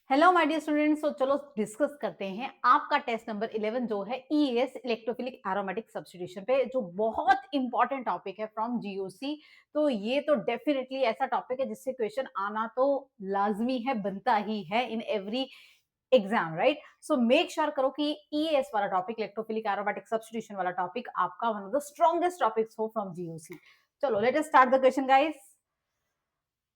Hello my dear students, तो चलो discuss करते हैं आपका टेस्ट नंबर 11 जो है ईएस इलेक्ट्रोफिलिक एरोमेटिक सब्स्टिट्यूशन पे, जो बहुत इंपॉर्टेंट टॉपिक है फ्रॉम जीओसी। तो ये तो डेफिनेटली ऐसा टॉपिक है जिससे क्वेश्चन आना तो लाजमी है, बनता ही है in every exam, right? So make sure करो कि ईएस वाला टॉपिक, इलेक्ट्रोफिलिक एरोमेटिक सब्स्टिट्यूशन वाला टॉपिक आपका one of the strongest topics हो फ्रॉम जीओसी। चलो let us start the question guys.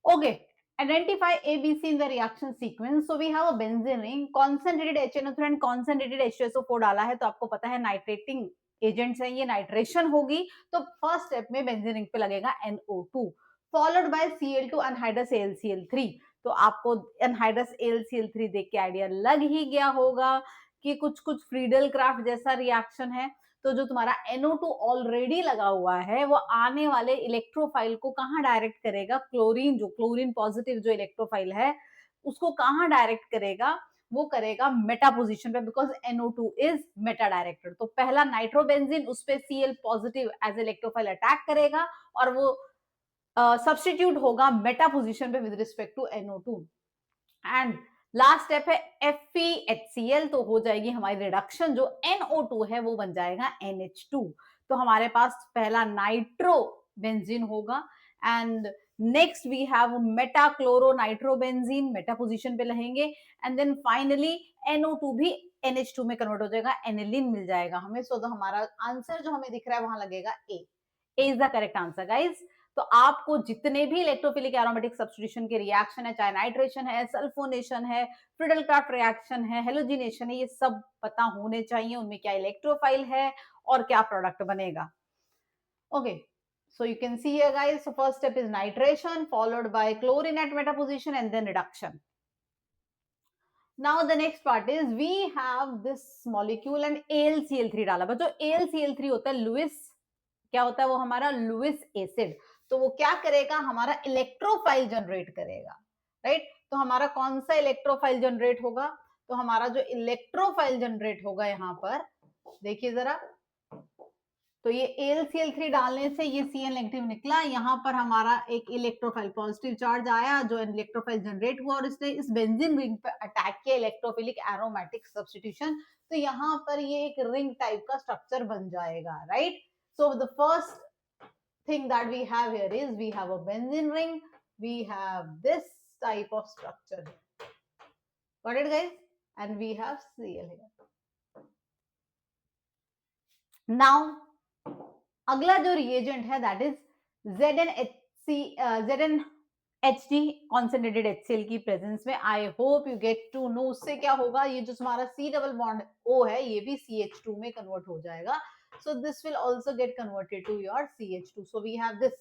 Okay, identify ABC in the reaction sequence. So we have a benzene ring, concentrated HNO3 and concentrated H2SO4 डाला है, तो आपको पता है nitrating agents हैं, ये नाइट्रेशन होगी। तो फर्स्ट स्टेप में बेंजीन रिंग पे लगेगा NO2 followed by Cl2 anhydrous AlCl3। तो आपको अनहाइड्रस AlCl3 देख के आइडिया लग ही गया होगा कि कुछ कुछ फ्रीडल क्राफ्ट जैसा रिएक्शन है। तो जो तुम्हारा NO2 ऑलरेडी लगा हुआ है वो आने वाले इलेक्ट्रोफाइल को कहां डायरेक्ट करेगा? क्लोरीन, जो क्लोरीन पॉजिटिव जो इलेक्ट्रोफाइल है उसको कहां डायरेक्ट करेगा? वो करेगा मेटा पोजीशन पे, because NO2 is meta directed. तो पहला नाइट्रोबेंजीन उस पे Cl positive as electrophile attack करेगा और वो सब्स्टिट्यूट होगा मेटा पोजीशन पे with respect to NO2। And last step है FeHCl, तो हो जाएगी हमारी रिडक्शन, जो NO2 है वो बन जाएगा NH2। तो हमारे पास पहला नाइट्रो बेंजीन होगा and next we have meta chloro nitrobenzene, meta position पे रहेंगे एंड देन फाइनली NO2 भी NH2 में कन्वर्ट हो जाएगा, एनिलीन मिल जाएगा हमें। सो तो हमारा आंसर जो हमें दिख रहा है वहां लगेगा A is the correct answer guys. तो आपको जितने भी इलेक्ट्रोफिलिक एरोमेटिक सब्स्टिट्यूशन के रिएक्शन है, चाहे नाइट्रेशन है, सल्फोनेशन है, फ्रिडल क्राफ्ट रिएक्शन है, हेलोजिनेशन है, ये सब पता होने चाहिए उनमें क्या इलेक्ट्रोफाइल है और क्या प्रोडक्ट बनेगा। Okay, so you can see here guys, so first step is nitration followed by chlorine at meta position and then reduction. Now the next part is we have this molecule and AlCl3 डाला। बच्चों AlCl3 होता है Louis, क्या होता है वो? हमारा Lewis acid. तो वो क्या करेगा? हमारा इलेक्ट्रोफाइल जनरेट करेगा, राइट? तो हमारा कौन सा इलेक्ट्रोफाइल जनरेट होगा? तो हमारा जो इलेक्ट्रोफाइल जनरेट होगा यहाँ पर देखिए जरा, तो ये AlCl3 डालने से ये Cl नेगेटिव निकला, यहाँ पर हमारा एक इलेक्ट्रोफाइल पॉजिटिव चार्ज आया जो इलेक्ट्रोफाइल जनरेट हुआ और इसने इस बेंजीन रिंग पे अटैक किया, इलेक्ट्रोफिलिक एरोमेटिक सब्स्टिट्यूशन। तो यहाँ पर ये एक रिंग टाइप का स्ट्रक्चर बन जाएगा, right? So the first thing that we have here is we have a benzene ring, we have this type of structure here. Got it guys? And we have Cl here. Now अगला जो reagent है that is ZnHD concentrated HCl की presence में। I hope you get to know उससे क्या होगा, ये जो हमारा C डबल बॉन्ड O है ये भी CH2 में कन्वर्ट हो जाएगा। So this will also get converted to your CH2. So we have this,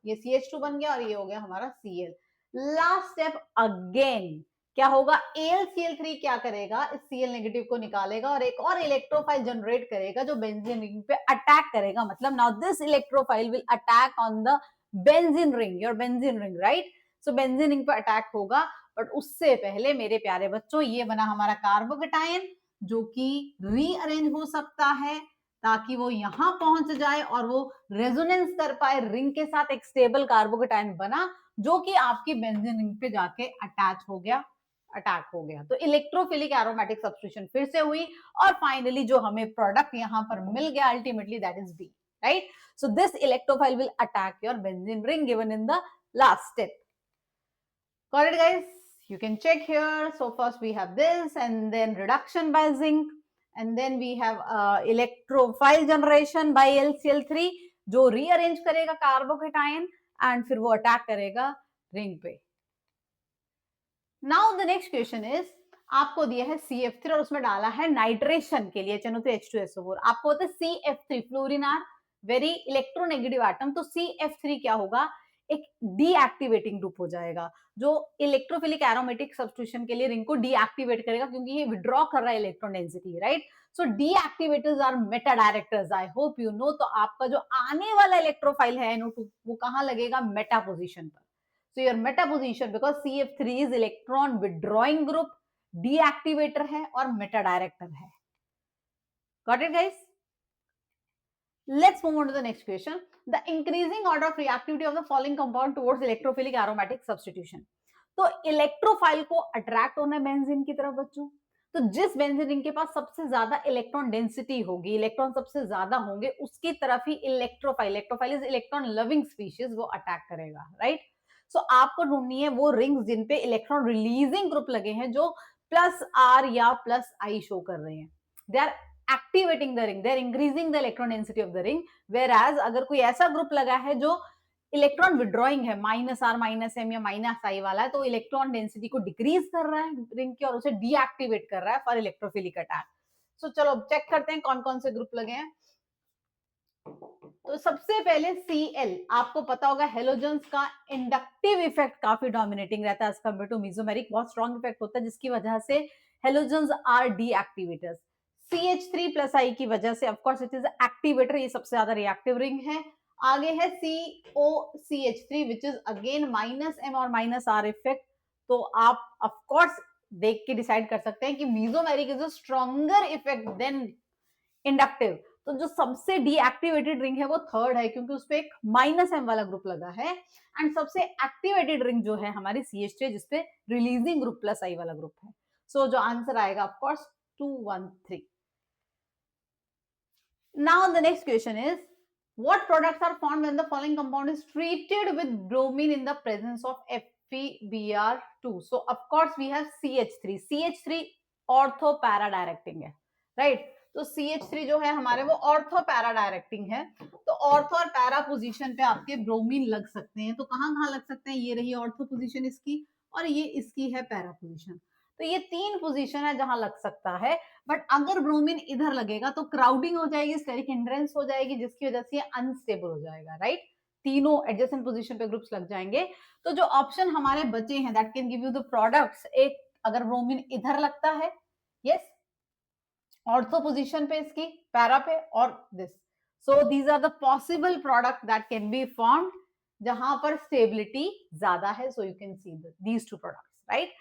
ये CH2 बन गया और ये हो गया हमारा Cl। लास्ट स्टेप अगेन क्या होगा? AlCl3 क्या करेगा? इस Cl नेगेटिव को निकालेगा और एक और इलेक्ट्रोफाइल जनरेट करेगा जो बेंजीन रिंग पे अटैक करेगा। मतलब now this electrophile will attack on the benzene ring, your benzene ring, right? So benzene ring पे अटैक होगा, बट उससे पहले मेरे प्यारे बच्चों ये बना हमारा कार्बोकेटायन जो कि रीअरेंज हो सकता है ताकि वो यहां पहुंच जाए और वो रेजोनेंस कर पाए रिंग के साथ। एक स्टेबल कार्बोकेटायन बना जो कि आपकी बेंजीन रिंग पे जाके अटैच हो गया, अटैक हो गया। तो इलेक्ट्रोफिलिक एरोमेटिक सब्स्टिट्यूशन फिर से हुई और फाइनली जो हमें प्रोडक्ट यहां पर मिल गया ultimately that is B, right? So this electrophile will attack your benzene ring given in the last step. Got it guys? You can check here. So first we have this and then reduction by zinc and then we have electrophile generation by LCl3 जो rearrange करेगा carbocation and फिर वो attack करेगा ring पे। Now the next question is, आपको दिया है CF3 और उसमें डाला है नाइट्रेशन के लिए HNO3H2SO4। आपको होता है CF3 fluorine are very electronegative atom. तो CF3 क्या होगा? एक डीएक्टिवेटिंग ग्रुप हो जाएगा जो इलेक्ट्रोफिलिक एरोमेटिक सब्स्टिट्यूशन के लिए रिंग को डीएक्टिवेट करेगा क्योंकि ये विड्रॉ कर रहा है electron density, right? So deactivators are meta directors, I hope you know. तो आपका जो आने वाला इलेक्ट्रोफाइल है NO2 वो कहां लगेगा? मेटा पोजीशन पर। So your meta position because CF3 is electron withdrawing group, deactivator है और meta director है। Got it guys? Let's move on to the next question. The increasing order of reactivity of the following compound towards electrophilic aromatic substitution. तो electrophile को attract होना है benzene की तरफ बच्चों, तो जिस बेंजीन रिंग के पास सबसे ज्यादा इलेक्ट्रॉन डेंसिटी होगी, इलेक्ट्रॉन सबसे ज्यादा होंगे, उसकी तरफ ही electrophile, electrophile is electron loving species, वो अटैक करेगा, राइट। सो आपको ढूंढनी है वो रिंग्स जिन पे इलेक्ट्रॉन रिलीजिंग ग्रुप लगे हैं, जो प्लस आर या प्लस आई शो कर रहे हैं। They are activating the ring, they are increasing the electron density of the ring. Whereas अगर कोई ऐसा ग्रुप लगा है जो इलेक्ट्रॉन विड्रॉइंग है, माइनस आर माइनस एम या माइनस आई वाला है, तो इलेक्ट्रॉन डेंसिटी को डिक्रीज कर रहा है रिंग की और उसे डीएक्टिवेट कर रहा है फॉर इलेक्ट्रोफिलिक अटैक। सो चलो चेक करते हैं कौन कौन से ग्रुप लगे हैं। तो सबसे पहले Cl, आपको पता होगा हेलोजन्स का इंडक्टिव इफेक्ट काफी डोमिनेटिंग रहता है एज कंपेयर टू मेसोमेरिक, बहुत स्ट्रॉन्ग इफेक्ट होता है जिसकी वजह से halogens are deactivators. CH3 plus I की वजह से of course it is activator, ये सबसे ज्यादा रिएक्टिव रिंग है। आगे है COCH3 which is again minus M और माइनस आर इफेक्ट। तो आप ऑफ कोर्स देख के डिसाइड कर सकते हैं कि mesomeric is a stronger effect than inductive. तो जो सबसे डीएक्टिवेटेड रिंग है वो थर्ड है, क्योंकि उसपे एक माइनस एम वाला ग्रुप लगा है। एंड सबसे एक्टिवेटेड रिंग जो है हमारी CH3, जिसपे रिलीजिंग ग्रुप प्लस आई वाला ग्रुप है। सो जो आंसर आएगा of course 213। Now the next question is, what products are formed when the following compound is treated with bromine in the presence of FeBr2? So of course we have CH3. CH3 ortho para directing है, right. तो CH3 जो है हमारे वो ortho para directing है। तो ortho और para position पे आपके ब्रोमीन लग सकते हैं। तो कहां कहां लग सकते हैं, ये रही ऑर्थो पोजीशन इसकी और ये इसकी है पैरा पोजीशन। तो ये तीन पोजीशन है जहां लग सकता है। बट अगर ब्रोमीन इधर लगेगा तो क्राउडिंग हो जाएगी, स्टेरिक हिंड्रेंस हो जाएगी, जिसकी वजह से ये अनस्टेबल हो जाएगा, राइट। तीनों एडजेसेंट पोजीशन पे ग्रुप्स लग जाएंगे। तो जो ऑप्शन हमारे बचे हैं that can give you the products, एक अगर ब्रोमीन इधर लगता है, यस, ऑर्थो पोजीशन पे इसकी पैरा पे, और this. So these are the possible product that can be formed जहां पर स्टेबिलिटी ज्यादा है। So you can see these two products, right.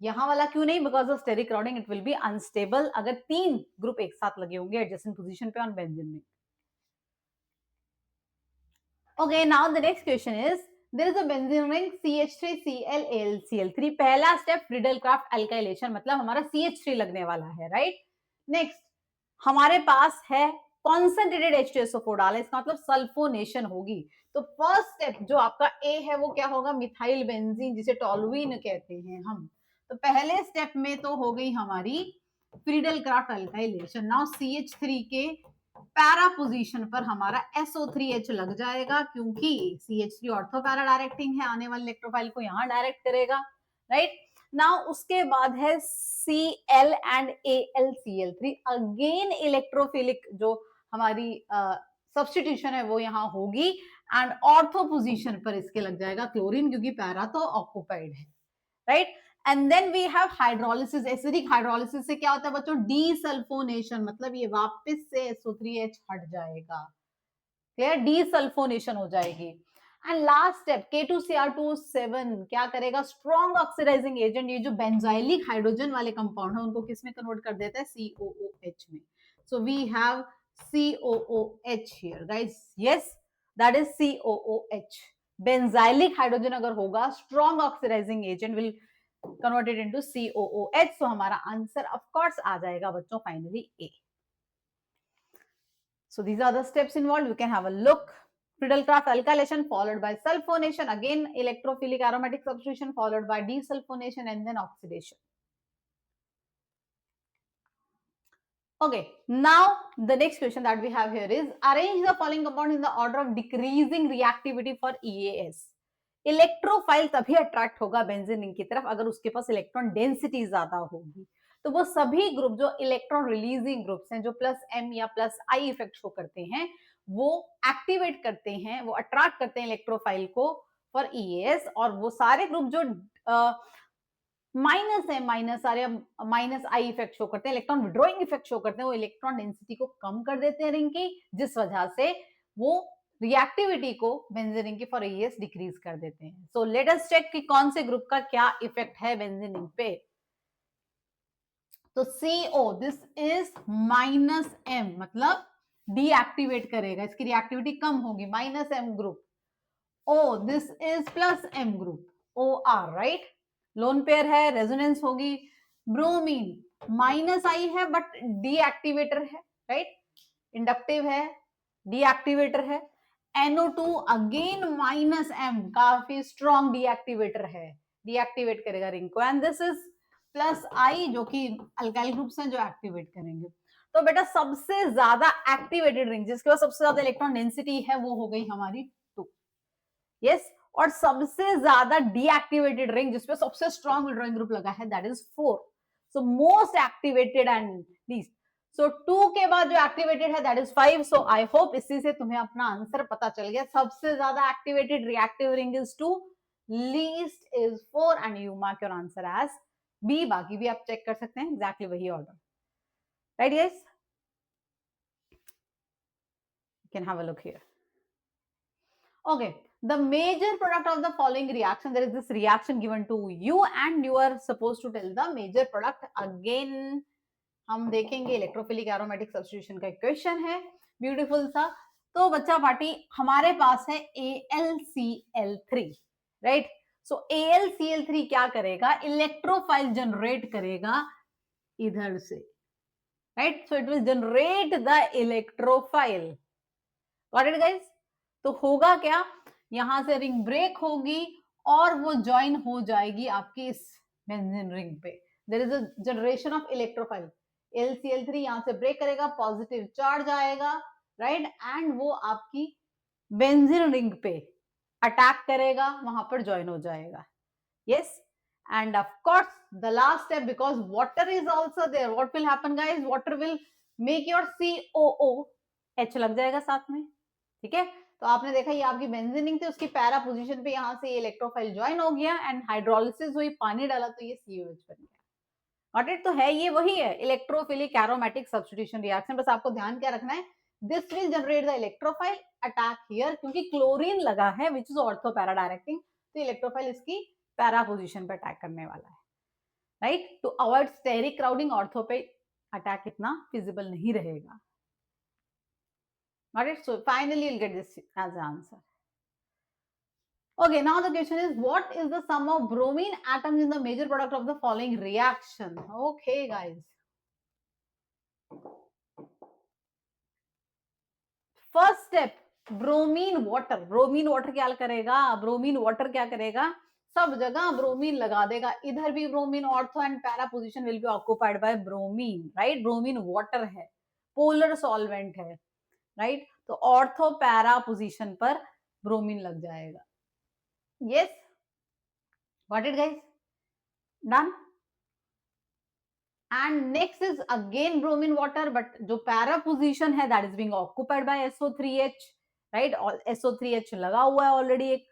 यहां वाला क्यों नहीं, because of steric crowding it will be unstable अगर तीन ग्रुप एक साथ लगे होंगे एडजेसेंट पोजीशन पे ऑन बेंजीन में। Okay, now the next question is, there is a benzene ring CH3Cl पहला स्टेप फ्रीडल-क्राफ्ट अल्काइलेशन, मतलब हमारा CH3 लगने वाला है, राइट। नेक्स्ट हमारे पास है कॉन्सेंट्रेटेड H2SO4 डाला, इसका मतलब सल्फोनेशन होगी। तो फर्स्ट स्टेप जो आपका ए है वो क्या होगा, मिथाइल बेंजीन, जिसे टोलुइन कहते हैं हम। तो पहले स्टेप में तो हो गई हमारी Friedel craft alkylation. Now CH3 के पैरा पोजीशन पर हमारा SO3H लग जाएगा, क्योंकि CH3 ऑर्थो पैरा डायरेक्टिंग है, आने वाले इलेक्ट्रोफाइल को यहां डायरेक्ट करेगा, राइट। नाउ उसके बाद है Cl and AlCl3, again electrophilic जो हमारी सब्स्टिट्यूशन है वो यहां होगी एंड ऑर्थो पोजीशन पर इसके लग जाएगा क्लोरीन, क्योंकि पैरा तो ऑक्युपाइड है, right. And then we have hydrolysis. Acidic hydrolysis से क्या होता है बच्चों, डीसल्फोनेशन, मतलब ये वापस से SO3H हट जाएगा, क्लियर, डीसल्फोनेशन हो जाएगी। एंड लास्ट स्टेप K2Cr2O7 क्या करेगा, स्ट्रॉन्ग ऑक्सीडाइजिंग एजेंट, ये जो बेंजाइलिक हाइड्रोजन वाले कंपाउंड है उनको किस में कन्वर्ट कर देता है, COOH में। So we have COOH here guys, yes that is COOH। Benzylic hydrogen अगर होगा, strong oxidising agent will converted into COOH। so हमारा आंसर ऑफ कोर्स आ जाएगा बच्चों finally A। so these are the steps involved, you can have a look। Friedel-Crafts alkylation followed by sulfonation, again electrophilic aromatic substitution followed by desulfonation and then oxidation। okay, now the next question that we have here is, arrange the following compound in the order of decreasing reactivity for EAS। Electrophile तभी attract होगा benzene ring की तरफ अगर उसके पास electron density ज्यादा होगी। तो वो सभी ग्रुप जो इलेक्ट्रॉन रिलीजिंग ग्रुप्स हैं, जो प्लस एम या प्लस आई इफेक्ट शो करते हैं, वो एक्टिवेट करते हैं, वो अट्रैक्ट करते हैं इलेक्ट्रोफाइल को फॉर EAS। और वो सारे ग्रुप जो माइनस एम माइनस आर या माइनस आई इफेक्ट शो करते हैं, इलेक्ट्रॉन विड्रॉइंग इफेक्ट शो करते हैं, वो इलेक्ट्रॉन डेंसिटी को कम कर देते हैं रिंग की, जिस वजह से वो रिएक्टिविटी को बेंजीन रिंग की फॉर EAS डिक्रीज कर देते हैं। सो लेट अस चेक कि कौन से ग्रुप का क्या इफेक्ट है बेंजीन रिंग पे। तो CO this is minus M, मतलब डीएक्टिवेट करेगा, इसकी रिएक्टिविटी कम होगी, minus M group. O this is plus M group, OR, right. Lone pair है, रेजोनेंस होगी। ब्रोमीन माइनस आई है बट डीएक्टिवेटर है, राइट, इंडक्टिव है, डीएक्टिवेटर है। NO2 अगेन माइनस M, काफी स्ट्रॉन्ग डीएक्टिवेटर है, डीएक्टिवेट करेगा रिंग को। And this is plus I जो कि अल्काइल ग्रुप्स हैं जो एक्टिवेट करेंगे। तो बेटा सबसे ज्यादा एक्टिवेटेड रिंग जिसके पास सबसे ज्यादा इलेक्ट्रॉन डेंसिटी है वो हो गई हमारी 2, यस। और सबसे ज्यादा डीएक्टिवेटेड रिंग जिसपे सबसे स्ट्रॉन्ग विड्रॉइंग ग्रुप लगा है that is 4, so most activated and least. So 2 के बाद जो एक्टिवेटेड है that is 5। So I hope इसी से तुम्हें अपना आंसर पता चल गया। सबसे ज्यादा activated reactive ring is 2, least is 4 and you mark your answer as B. बाकी भी आप चेक कर सकते हैं, एग्जैक्टली वही order, right guys? You can have a look here. Okay, the major product of the following reaction, there is this reaction given to you and you are supposed to tell the major product. Again हम देखेंगे electrophilic aromatic substitution का question है, beautiful सा। तो बच्चा party हमारे पास है AlCl3, right. सो AlCl3 क्या करेगा, इलेक्ट्रोफाइल जनरेट करेगा इधर से, right. So it will generate the electrophile, got it guys? तो होगा क्या, यहां से रिंग ब्रेक होगी और वो ज्वाइन हो जाएगी आपकी इस बेंजीन रिंग पे। There is a generation of electrophile. LCl3 यहां से ब्रेक करेगा, पॉजिटिव चार्ज आएगा, राइट, एंड वो आपकी बेंजीन रिंग पे अटैक करेगा, वहां पर ज्वाइन हो जाएगा, yes. And of course the last step, because water is also there, what will happen guys, water will make your COOH लग जाएगा साथ में, ठीक है। तो आपने देखा ये आपकी बेंजीन रिंग थी, उसकी पैरा पोजीशन पे यहाँ से इलेक्ट्रोफाइल ज्वाइन हो गया एंड हाइड्रोलिसिस हुई, पानी डाला तो ये COH बन गया। Got it? तो है ये वही है इलेक्ट्रोफिलिक एरोमेटिक सब्स्टिट्यूशन रिएक्शन। बस आपको ध्यान क्या रखना है, this will generate the electrophile attack here, क्योंकि क्लोरीन लगा है which is ortho para directing, तो इलेक्ट्रोफाइल इसकी पैरा पोजीशन पे अटैक करने वाला है, right. To avoid steric crowding ortho पे अटैक इतना फिजिबल नहीं रहेगा। Got it? So finally you'll get this as an answer. Okay, now the question is, what is the sum of bromine atoms in the major product of the following reaction? Okay, guys. First step, bromine water. Bromine water क्या करेगा, bromine water क्या करेगा, सब जगह bromine लगा देगा, इधर भी bromine, ortho and para position will be occupied by bromine, right. Bromine water है, पोलर सॉल्वेंट है, राइट। तो ऑर्थो पैरा पोजीशन पर ब्रोमीन लग जाएगा, yes, got it guys, done। and next is again bromine water, but जो para position है that is being occupied by SO3H, right, और SO3H लगा हुआ है ऑलरेडी, एक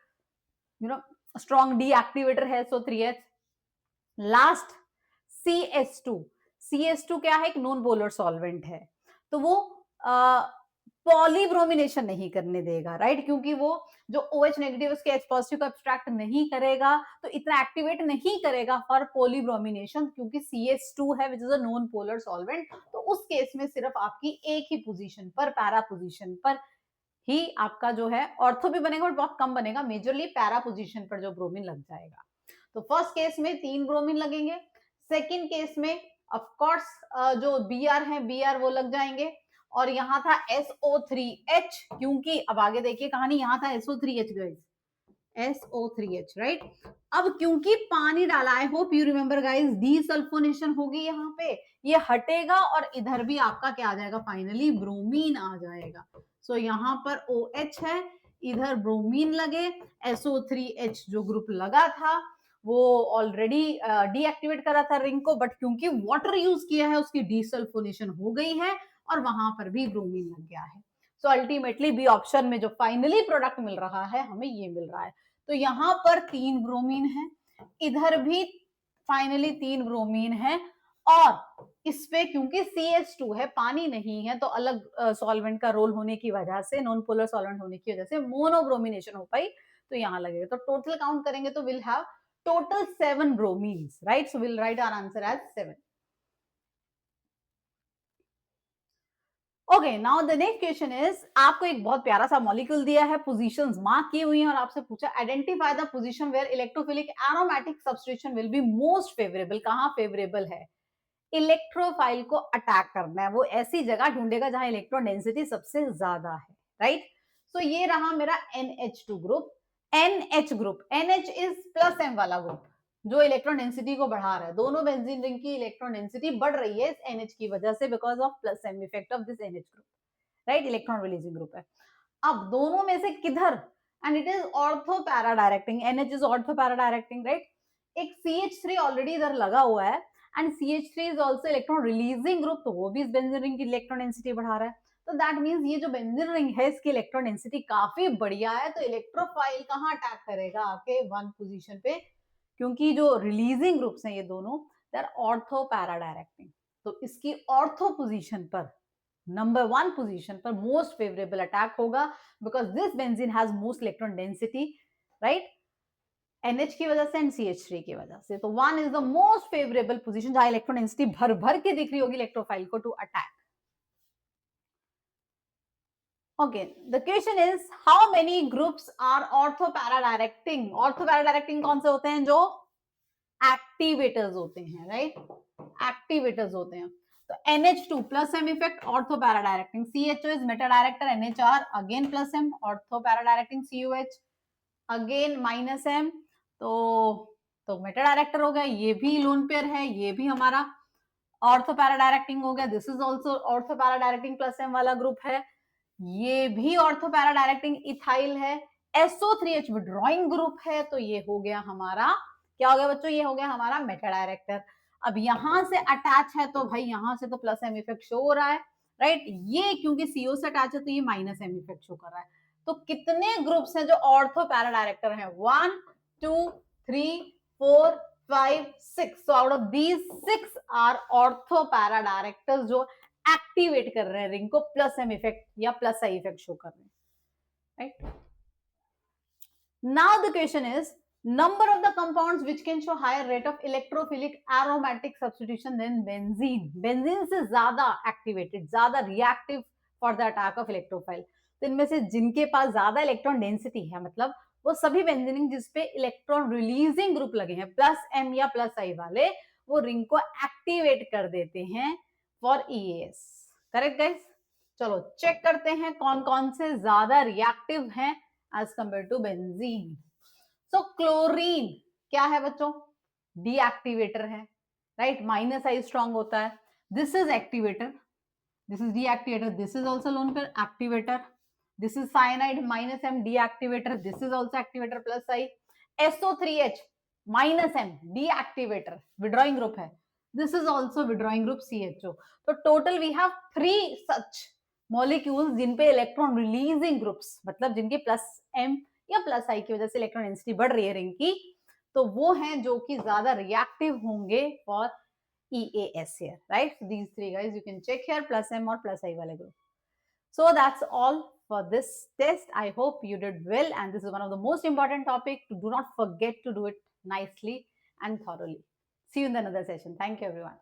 you know strong deactivator है SO3H। लास्ट CS2, CS2 क्या है, एक नॉन पोलर सॉल्वेंट है, तो वो पॉलीब्रोमिनेशन नहीं करने देगा, राइट, क्योंकि वो जो OH नेगेटिव उसके H पॉजिटिव को एब्स्ट्रैक्ट नहीं करेगा, तो इतना एक्टिवेट नहीं करेगा फॉर पॉलीब्रोमिनेशन, क्योंकि CS2 है which is a non polar solvent. तो उस केस में सिर्फ आपकी एक ही पोजीशन पर, पैरा पोजीशन पर ही आपका जो है ऑर्थो भी बनेगा, बट बहुत कम बनेगा, मेजरली पैरा पोजीशन पर जो ब्रोमीन लग जाएगा। तो फर्स्ट केस में 3 ब्रोमीन लगेंगे, सेकेंड केस में ऑफ कोर्स जो Br है, Br वो लग जाएंगे, और यहाँ था SO3H, क्योंकि अब आगे देखिए कहानी, यहाँ था SO3H गाइस, SO3H, राइट। अब क्योंकि पानी डाला, I hope you remember guys, desulphonation होगी यहाँ पे, ये हटेगा और इधर भी आपका क्या आ जाएगा, फाइनली ब्रोमीन आ जाएगा। सो यहाँ पर OH है, इधर ब्रोमीन लगे, SO3H जो ग्रुप लगा था वो ऑलरेडी डीएक्टिवेट करा था रिंग को, बट क्योंकि वाटर यूज किया है उसकी डीसल्फोनेशन हो गई है और वहां पर भी ब्रोमीन लग गया है। सो अल्टीमेटली बी ऑप्शन में जो फाइनली प्रोडक्ट मिल रहा है हमें ये मिल रहा है। तो यहाँ पर 3 ब्रोमीन है, इधर भी फाइनली 3 ब्रोमीन है, और इस पे क्योंकि CS2 है, पानी नहीं है, तो अलग सॉल्वेंट का रोल होने की वजह से, नॉन पोलर सॉल्वेंट होने की वजह से मोनोब्रोमिनेशन हो पाई, तो यहाँ लगेगा। तो टोटल काउंट करेंगे तो will have total 7 bromines, right? So we'll write our answer as 7. Okay, now the next question is, आपको एक बहुत प्यारा सा मॉलिक्यूल दिया है, पोजीशंस मार्क की हुई हैं और आपसे पूछा identify the position where electrophilic aromatic substitution will be most favourable. कहां फेवरेबल है? इलेक्ट्रोफाइल को अटैक करना है, वो ऐसी जगह ढूंढेगा जहां इलेक्ट्रॉन डेंसिटी सबसे ज्यादा है, राइट? सो ये रहा मेरा NH2 group. NH group, NH is plus M वाला ग्रुप जो इलेक्ट्रॉन डेंसिटी को बढ़ा रहा है। दोनों बेंजीन रिंग की इलेक्ट्रॉन डेंसिटी बढ़ रही है इस NH की वजह से, because of plus M effect of this NH group, right? Electron releasing group है। अब दोनों में से किधर, and it is ortho para directing, NH is ortho para directing, right? एक CH3 ऑलरेडी इधर लगा हुआ है and CH3 is also electron releasing group, तो वो भी इस बेंजीन रिंग की इलेक्ट्रॉन डेंसिटी बढ़ा रहा है। तो दैट मींस ये जो बेंजीन रिंग है इसकी इलेक्ट्रॉन डेंसिटी काफी बढ़िया है, तो इलेक्ट्रोफाइल कहां अटैक करेगा? आके 1 पोजीशन पे, क्योंकि जो रिलीजिंग ग्रुप्स हैं ये दोनों, they are ortho para directing. तो इसकी ऑर्थो पोजीशन पर, नंबर 1 पोजीशन पर मोस्ट फेवरेबल अटैक होगा, because this benzene has most electron density, right? NH की वजह से एंड CH3 की वजह से। तो 1 is the most favourable position जहां इलेक्ट्रॉन डेंसिटी भर भर के दिख रही होगी इलेक्ट्रोफाइल को to attack. Okay, the question is how many groups are ortho-para-directing? Ortho-para-directing कौन से होते हैं? जो एक्टिवेटर्स होते हैं, राइट? एक्टिवेटर्स होते हैं। तो NH2 plus M effect ortho para directing, CHO is Meta director, NHR again plus M ortho para directing, COH again minus M, तो मेटा डायरेक्टर हो गया, ये भी लोन पेयर है, ये भी हमारा ऑर्थो पैरा डायरेक्टिंग हो गया, this is also ortho para directing plus M वाला ग्रुप है, ये भी ऑर्थो पैरा डायरेक्टिंग इथाइल है, SO3H विड्रॉइंग ग्रुप है, तो ये हो गया हमारा, क्या हो गया बच्चों? ये हो गया हमारा मेटा डायरेक्टर। अब यहां से अटैच है तो भाई यहां से तो प्लस M इफेक्ट शो हो रहा है, राइट? ये क्योंकि CO से अटैच है तो ये माइनस M इफेक्ट शो कर रहा है। तो कितने ग्रुप्स हैं जो ऑर्थो पैरा डायरेक्टर हैं? 1 2 3 4 5 6। So out of these 6 are ortho para directors जो एक्टिवेट कर रहे हैं रिंग को, प्लस M इफेक्ट या प्लस I इफेक्ट शो कर रहे हैं, right? Now the question is number of the compounds which can show higher rate of electrophilic aromatic substitution than benzene. Benzene से ज्यादा activated, ज्यादा reactive for the attack of electrophile. तो इनमें से जिनके पास ज्यादा इलेक्ट्रॉन डेंसिटी है, मतलब वो सभी बेंजीन जिसपे इलेक्ट्रॉन रिलीजिंग ग्रुप लगे हैं प्लस M या प्लस I वाले, वो रिंग को एक्टिवेट कर देते हैं फॉर EAS। Correct guys? चलो चेक करते हैं कौन कौन से ज्यादा रिएक्टिव हैं एज कंपेयर टू बेंजीन। तो क्लोरीन क्या है बच्चों? डीएक्टिवेटर है, राइट? माइनस आई स्ट्रॉन्ग होता है, this is activator, this is deactivator, this is also lone pair activator, this is cyanide minus M deactivator, this is also activator plus I, SO3H minus M deactivator withdrawing group है, this is also withdrawing group CHO। तो total we have 3 such molecules जिन पे electron releasing groups, मतलब जिनके plus M या plus I की वजह से इलेक्ट्रॉन डेंसिटी बढ़ रही है रिंग की, तो वो हैं जो कि ज्यादा रिएक्टिव होंगे for EAS here, right? So these 3 guys you can check here, plus M और plus I वाले group. So that's all for this test. I hope you did well, and this is one of the most important topic. Do not forget to do it nicely and thoroughly. See you in another session. Thank you everyone.